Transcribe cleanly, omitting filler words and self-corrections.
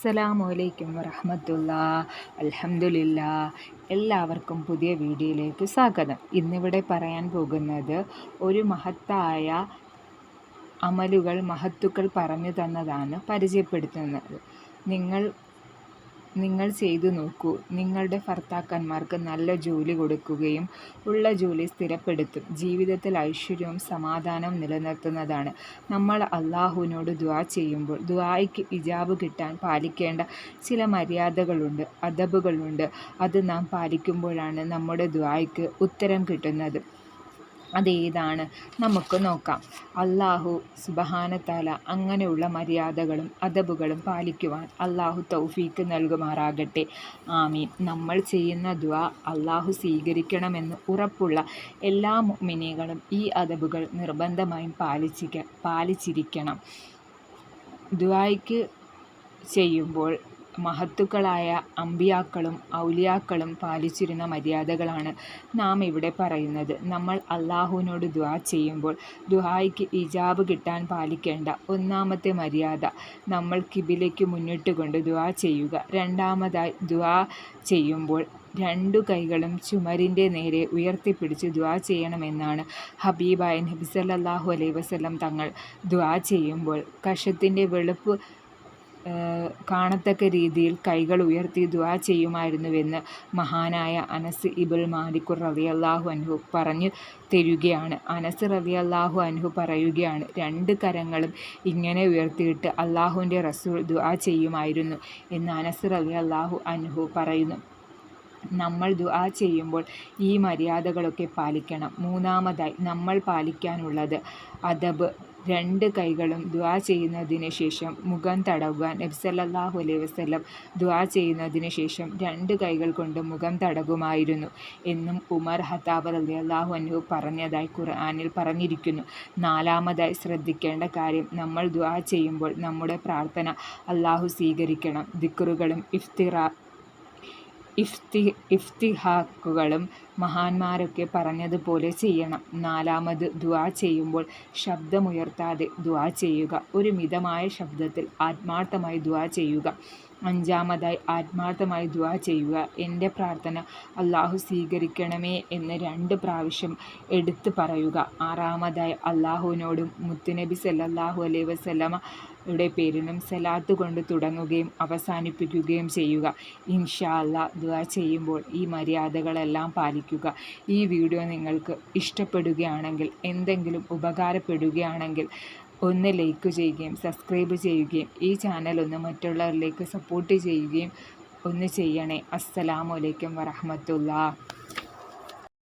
അസ്സലാമു വറഹ്മത്തുള്ളാ. അൽഹംദുലില്ലാ. എല്ലാവർക്കും പുതിയ വീഡിയോയിലേക്ക് സ്വാഗതം. ഇന്നിവിടെ പറയാൻ പോകുന്നത് ഒരു മഹത്തായ അമലുകൾ മഹത്തുക്കൾ പറഞ്ഞു തന്നതാണ് പരിചയപ്പെടുത്തുന്നത്. നിങ്ങൾ ചെയ്തു നോക്കൂ. നിങ്ങളുടെ ഭർത്താക്കന്മാർക്ക് നല്ല ജോലി കൊടുക്കുകയും ഉള്ള ജോലി സ്ഥിരപ്പെടുത്തും. ജീവിതത്തിൽ ഐശ്വര്യവും സമാധാനവും നിലനിർത്തുന്നതാണ്. നമ്മൾ അള്ളാഹുവിനോട് ദുആ ചെയ്യുമ്പോൾ ദുആയ്ക്ക് ഇജാബ് കിട്ടാൻ പാലിക്കേണ്ട ചില മര്യാദകളുണ്ട്, അദബുകളുണ്ട്. അത് നാം പാലിക്കുമ്പോഴാണ് നമ്മുടെ ദുആയ്ക്ക് ഉത്തരം കിട്ടുന്നത്. അതേതാണ് നമുക്ക് നോക്കാം. അള്ളാഹു സുബ്ഹാനഹു അങ്ങനെയുള്ള മര്യാദകളും അദബുകളും പാലിക്കുവാൻ അള്ളാഹു തൗഫീക്ക് നൽകുമാറാകട്ടെ. ആമീൻ. നമ്മൾ ചെയ്യുന്ന ദുആ അള്ളാഹു സ്വീകരിക്കണമെന്ന് ഉറപ്പുള്ള എല്ലാ മുഅ്മിനീങ്ങളും ഈ അദബുകൾ നിർബന്ധമായും പാലിച്ചിരിക്കണം. ദുആയ്ക്ക് ചെയ്യുമ്പോൾ മഹത്തുക്കളായ അമ്പിയാക്കളും ഔലിയാക്കളും പാലിച്ചിരുന്ന മര്യാദകളാണ് നാം ഇവിടെ പറയുന്നത്. നമ്മൾ അള്ളാഹുവിനോട് ദുആ ചെയ്യുമ്പോൾ ദുആയ്ക്ക് ഇജാബ് കിട്ടാൻ പാലിക്കേണ്ട ഒന്നാമത്തെ മര്യാദ, നമ്മൾ ഖിബിലയ്ക്ക് മുന്നിട്ടുകൊണ്ട് ദുആ ചെയ്യുക. രണ്ടാമതായി ദുആ ചെയ്യുമ്പോൾ രണ്ടു കൈകളും ചുമരിൻ്റെ നേരെ ഉയർത്തിപ്പിടിച്ച് ദുആ ചെയ്യണമെന്നാണ് ഹബീബായ നബി സല്ലല്ലാഹു അലൈഹി വസല്ലം തങ്ങൾ. ദുആ ചെയ്യുമ്പോൾ കഷത്തിൻ്റെ വെളുപ്പ് കാണത്തക്ക രീതിയിൽ കൈകൾ ഉയർത്തി ദുആ ചെയ്യുമായിരുന്നുവെന്ന് മഹാനായ അനസ് ഇബ്നുൽ മാലിക് റളിയല്ലാഹു അൻഹു പറഞ്ഞു തരികയാണ്. അനസ് റളിയല്ലാഹു അൻഹു പറയുകയാണ്, രണ്ട് കരങ്ങളും ഇങ്ങനെ ഉയർത്തിയിട്ട് അള്ളാഹുവിൻ്റെ റസൂൽ ദുആ ചെയ്യുമായിരുന്നു എന്ന് അനസ് റളിയല്ലാഹു അൻഹു പറയുന്നു. നമ്മൾ ദുആ ചെയ്യുമ്പോൾ ഈ മര്യാദകളൊക്കെ പാലിക്കണം. മൂന്നാമതായി നമ്മൾ പാലിക്കാനുള്ളത് അദബ്. രണ്ട് കൈകളും ദുആ ചെയ്യുന്നതിന് ശേഷം മുഖം തടവുക. നബി സല്ലല്ലാഹു അലൈഹി വസല്ലം ദുആ ചെയ്യുന്നതിന് ശേഷം രണ്ട് കൈകൾ കൊണ്ട് മുഖം തടവുമായിരുന്നു എന്നും ഉമർ ഖത്താബ് റളിയല്ലാഹു അൻഹു പറഞ്ഞതായി ഖുർആനിൽ പറഞ്ഞിരിക്കുന്നു. നാലാമതായി ശ്രദ്ധിക്കേണ്ട കാര്യം, നമ്മൾ ദുആ ചെയ്യുമ്പോൾ നമ്മുടെ പ്രാർത്ഥന അള്ളാഹു സ്വീകരിക്കണം. ദിക്റുകളും ഇഫ്തിഹാക്കുകളും മഹാന്മാരൊക്കെ പറഞ്ഞതുപോലെ ചെയ്യണം. നാലാമത്, ദുആ ചെയ്യുമ്പോൾ ശബ്ദമുയർത്താതെ ദുആ ചെയ്യുക. ഒരു മിതമായ ശബ്ദത്തിൽ ആത്മാർത്ഥമായി ദുആ ചെയ്യുക. അഞ്ചാമതായി ആത്മാർത്ഥമായി ദുആ ചെയ്യുക. എൻ്റെ പ്രാർത്ഥന അള്ളാഹു സ്വീകരിക്കണമേ എന്ന് 2 പ്രാവശ്യം എടുത്തു പറയുക. ആറാമതായി അള്ളാഹുവിനോടും മുത്തുനബി സല്ലല്ലാഹു അലൈഹി വസല്ലമയുടെ പേരിലും സലാത്ത് കൊണ്ട് തുടങ്ങുകയും അവസാനിപ്പിക്കുകയും ചെയ്യുക. ഇൻഷാ അല്ലാഹ് ദുആ ചെയ്യുമ്പോൾ ഈ മര്യാദകളെല്ലാം പാലിക്കുക. ഈ വീഡിയോ നിങ്ങൾക്ക് ഇഷ്ടപ്പെടുകയാണെങ്കിൽ, എന്തെങ്കിലും ഉപകാരപ്പെടുകയാണെങ്കിൽ ഒന്ന് ലൈക്ക് ചെയ്യുകയും സബ്സ്ക്രൈബ് ചെയ്യുകയും ഈ ചാനൽ ഒന്ന് മറ്റുള്ളവരിലേക്ക് സപ്പോർട്ട് ചെയ്യുകയും ഒന്ന് ചെയ്യണേ. അസ്സലാമു അലൈക്കും വറഹ്മത്തുള്ളാഹി.